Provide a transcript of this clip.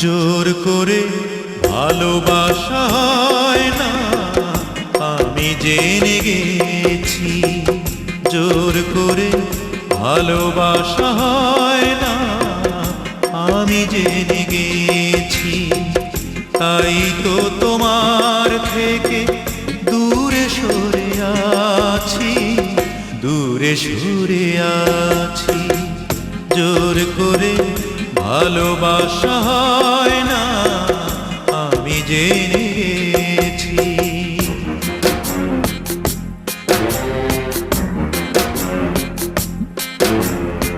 জোর করে ভালোবাসা হয় না, আমি জেনে গেছি। জোর করে ভালোবাসা হয় না, আমি জেনে গেছি। তাই তো তোমার থেকে দূরে সরে আছি, দূরে সরে আছি। জোর করে ভালোবাসা হয় না, আমি যে